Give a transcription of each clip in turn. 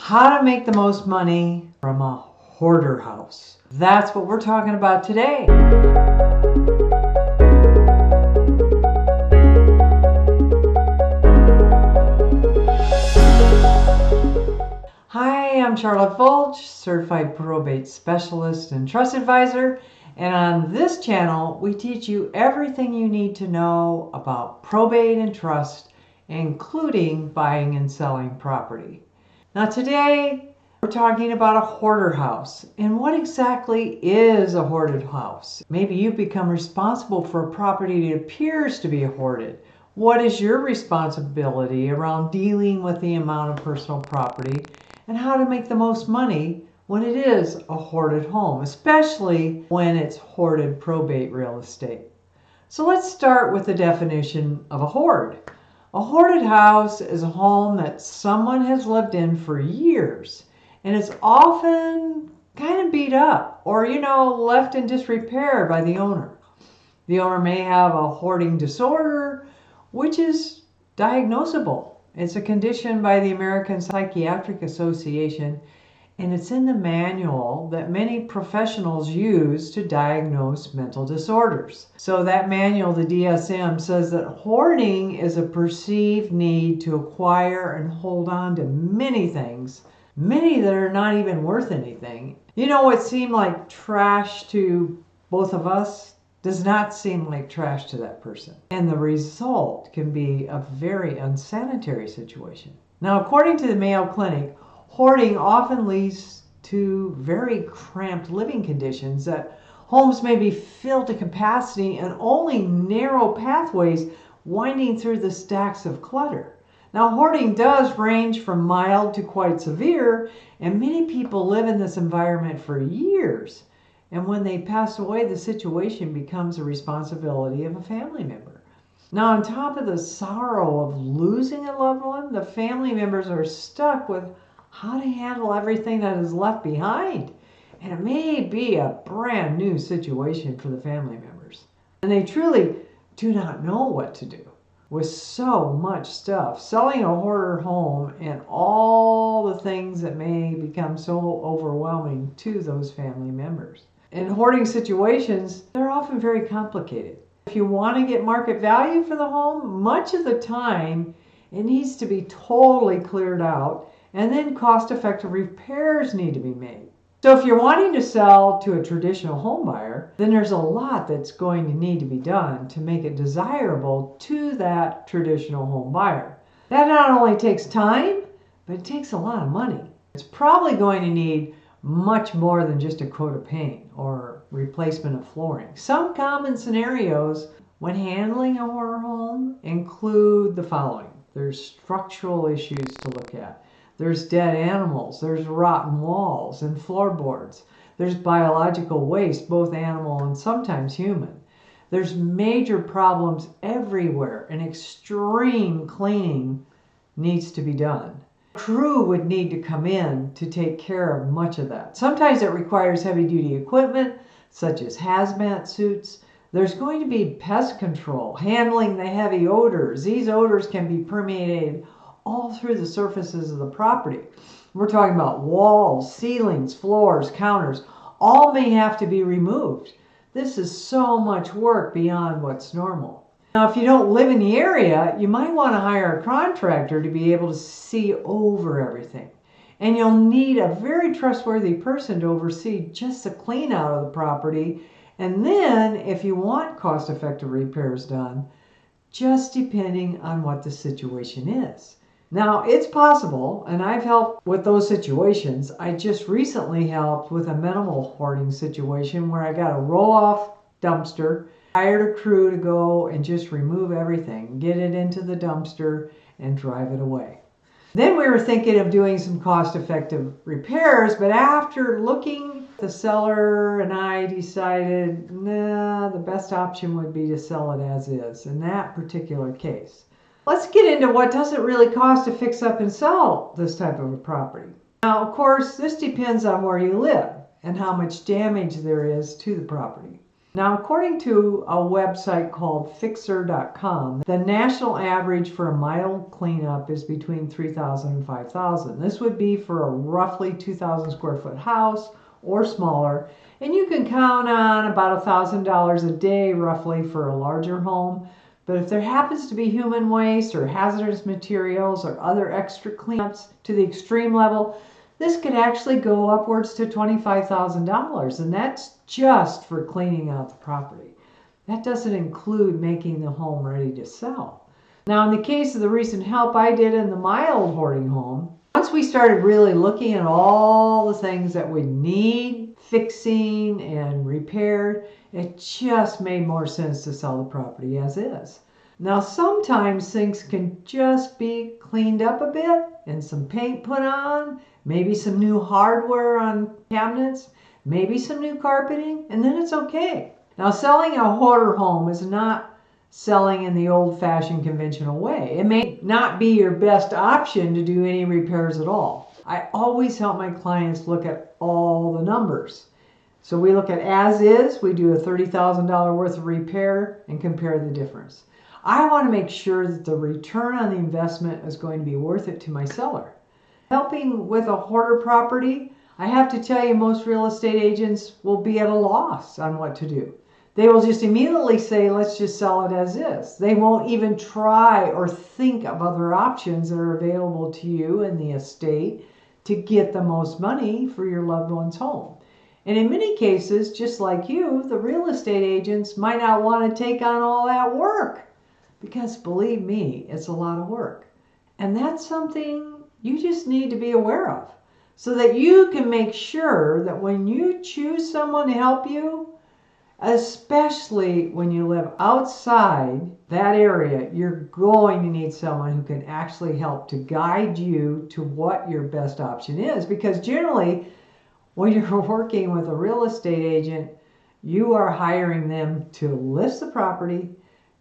how to make the most money from a hoarder house. That's what we're talking about today. Hi, I'm Charlotte Volsch, certified probate specialist and trust advisor. And on this channel, we teach you everything you need to know about probate and trust, including buying and selling property. Now today, we're talking about a hoarder house. And what exactly is a hoarded house? Maybe you've become responsible for a property that appears to be hoarded. What is your responsibility around dealing with the amount of personal property and how to make the most money when it is a hoarded home, especially when it's hoarded probate real estate? So let's start with the definition of a hoard. A hoarded house is a home that someone has lived in for years, and it's often kind of beat up or, left in disrepair by the owner. The owner may have a hoarding disorder, which is diagnosable. It's a condition by the American Psychiatric Association, and it's in the manual that many professionals use to diagnose mental disorders. So that manual, the DSM, says that hoarding is a perceived need to acquire and hold on to many things, many that are not even worth anything. What seemed like trash to both of us does not seem like trash to that person. And the result can be a very unsanitary situation. Now, according to the Mayo Clinic, hoarding often leads to very cramped living conditions, that homes may be filled to capacity and only narrow pathways winding through the stacks of clutter. Now, hoarding does range from mild to quite severe, and many people live in this environment for years. And when they pass away, the situation becomes a responsibility of a family member. Now, on top of the sorrow of losing a loved one, the family members are stuck with how to handle everything that is left behind. And it may be a brand new situation for the family members. And they truly do not know what to do with so much stuff. Selling a hoarder home and all the things that may become so overwhelming to those family members. In hoarding situations, they're often very complicated. If you want to get market value for the home, much of the time it needs to be totally cleared out, and then cost-effective repairs need to be made. So if you're wanting to sell to a traditional home buyer, then there's a lot that's going to need to be done to make it desirable to that traditional home buyer. That not only takes time, but it takes a lot of money. It's probably going to need much more than just a coat of paint or replacement of flooring. Some common scenarios when handling a hoarder home include the following. There's structural issues to look at. There's dead animals. There's rotten walls and floorboards. There's biological waste, both animal and sometimes human. There's major problems everywhere, and extreme cleaning needs to be done. Crew would need to come in to take care of much of that. Sometimes it requires heavy-duty equipment, such as hazmat suits. There's going to be pest control, handling the heavy odors. These odors can be permeated all through the surfaces of the property. We're talking about walls, ceilings, floors, counters. All may have to be removed. This is so much work beyond what's normal. Now, if you don't live in the area, you might want to hire a contractor to be able to see over everything. And you'll need a very trustworthy person to oversee just the clean out of the property. And then, if you want cost-effective repairs done, just depending on what the situation is. Now, it's possible, and I've helped with those situations. I just recently helped with a minimal hoarding situation where I got a roll-off dumpster, hired a crew to go and just remove everything, get it into the dumpster, and drive it away. Then we were thinking of doing some cost-effective repairs, but after looking, the seller and I decided, the best option would be to sell it as is in that particular case. Let's get into what does it really cost to fix up and sell this type of a property. Now, of course, this depends on where you live and how much damage there is to the property. Now, according to a website called fixer.com, the national average for a mild cleanup is between $3,000 and $5,000. This would be for a roughly 2,000 square foot house or smaller, and you can count on about $1,000 a day roughly for a larger home. But if there happens to be human waste or hazardous materials or other extra cleanups to the extreme level, this could actually go upwards to $25,000, and that's just for cleaning out the property. That doesn't include making the home ready to sell. Now, in the case of the recent help I did in the mild hoarding home, once we started really looking at all the things that we need fixing and repaired, it just made more sense to sell the property as is. Now, sometimes things can just be cleaned up a bit and some paint put on, maybe some new hardware on cabinets, maybe some new carpeting, and then it's okay. Now, selling a hoarder home is not selling in the old-fashioned conventional way. It may not be your best option to do any repairs at all. I always help my clients look at all the numbers. So we look at as is, we do a $30,000 worth of repair and compare the difference. I want to make sure that the return on the investment is going to be worth it to my seller. Helping with a hoarder property, I have to tell you, most real estate agents will be at a loss on what to do. They will just immediately say, let's just sell it as is. They won't even try or think of other options that are available to you in the estate to get the most money for your loved one's home. And in many cases, just like you, the real estate agents might not want to take on all that work, because believe me, it's a lot of work. And that's something you just need to be aware of, so that you can make sure that when you choose someone to help you, especially when you live outside that area, you're going to need someone who can actually help to guide you to what your best option is. Because generally, when you're working with a real estate agent, you are hiring them to list the property,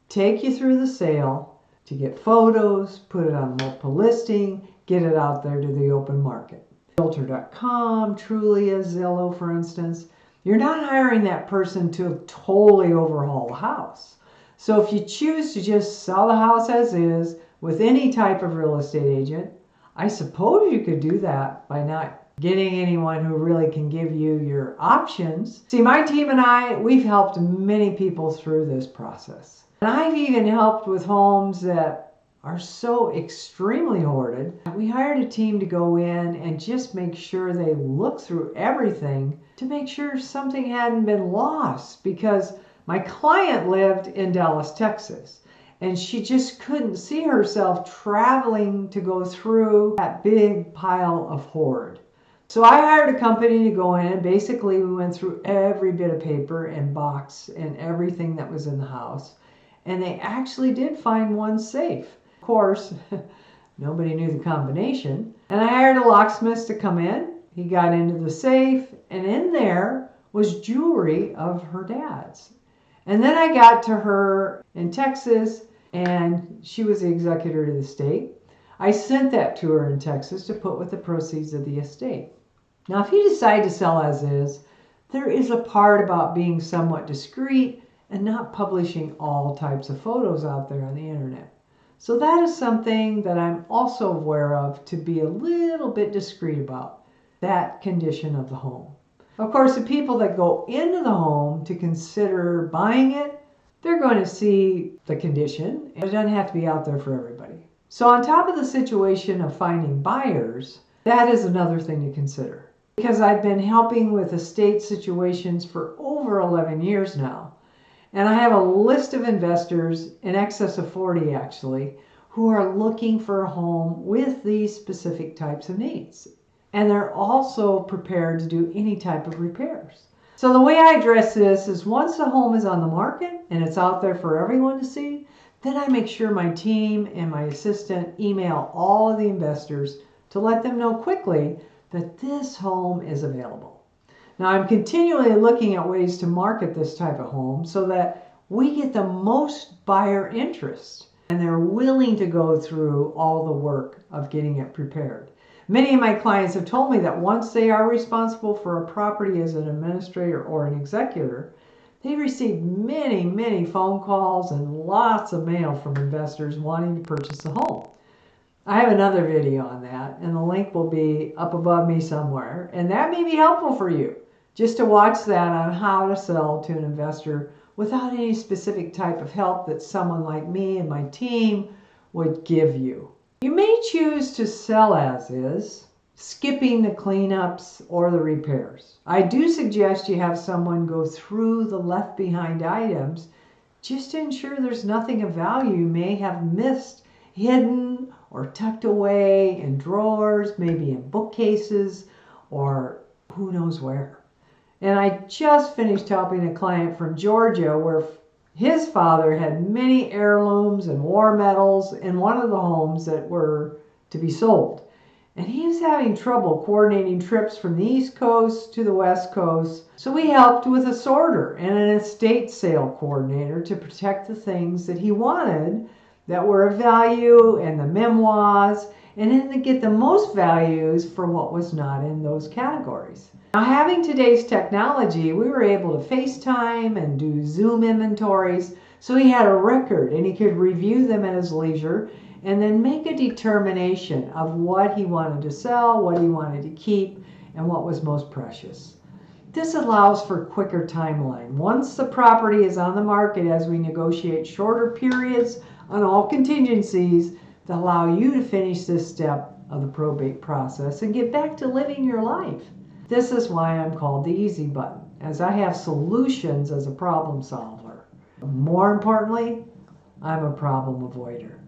take you through the sale, to get photos, put it on multiple listing, get it out there to the open market. Realtor.com, Trulia, Zillow, for instance. You're not hiring that person to totally overhaul the house. So if you choose to just sell the house as is with any type of real estate agent, I suppose you could do that by not getting anyone who really can give you your options. See, my team and I, we've helped many people through this process. And I've even helped with homes that are so extremely hoarded. We hired a team to go in and just make sure they look through everything to make sure something hadn't been lost, because my client lived in Dallas, Texas, and she just couldn't see herself traveling to go through that big pile of hoard. So I hired a company to go in, and basically we went through every bit of paper and box and everything that was in the house, and they actually did find one safe. Of course, nobody knew the combination. And I hired a locksmith to come in. He got into the safe, and in there was jewelry of her dad's. And then I got to her in Texas, and she was the executor to the estate. I sent that to her in Texas to put with the proceeds of the estate. Now, if you decide to sell as is, there is a part about being somewhat discreet and not publishing all types of photos out there on the internet. So that is something that I'm also aware of, to be a little bit discreet about that condition of the home. Of course, the people that go into the home to consider buying it, they're going to see the condition. It doesn't have to be out there for everybody. So on top of the situation of finding buyers, that is another thing to consider. Because I've been helping with estate situations for over 11 years now. And I have a list of investors, in excess of 40 actually, who are looking for a home with these specific types of needs. And they're also prepared to do any type of repairs. So the way I address this is, once the home is on the market and it's out there for everyone to see, then I make sure my team and my assistant email all of the investors to let them know quickly that this home is available. Now, I'm continually looking at ways to market this type of home so that we get the most buyer interest and they're willing to go through all the work of getting it prepared. Many of my clients have told me that once they are responsible for a property as an administrator or an executor, They received many, many phone calls and lots of mail from investors wanting to purchase a home. I have another video on that, and the link will be up above me somewhere, and that may be helpful for you just to watch that on how to sell to an investor without any specific type of help that someone like me and my team would give you. You may choose to sell as is, skipping the cleanups or the repairs. I do suggest you have someone go through the left behind items just to ensure there's nothing of value you may have missed, hidden or tucked away in drawers, maybe in bookcases, or who knows where. And I just finished helping a client from Georgia where his father had many heirlooms and war medals in one of the homes that were to be sold. And he was having trouble coordinating trips from the East Coast to the West Coast. So we helped with a sorter and an estate sale coordinator to protect the things that he wanted that were of value and the memoirs, and then to get the most values for what was not in those categories. Now, having today's technology, we were able to FaceTime and do Zoom inventories, so he had a record and he could review them at his leisure and then make a determination of what he wanted to sell, what he wanted to keep, and what was most precious. This allows for quicker timeline. Once the property is on the market, as we negotiate shorter periods on all contingencies that allow you to finish this step of the probate process and get back to living your life. This is why I'm called the easy button, as I have solutions as a problem solver. More importantly, I'm a problem avoider.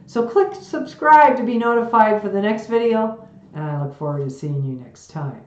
So click subscribe to be notified for the next video, and I look forward to seeing you next time.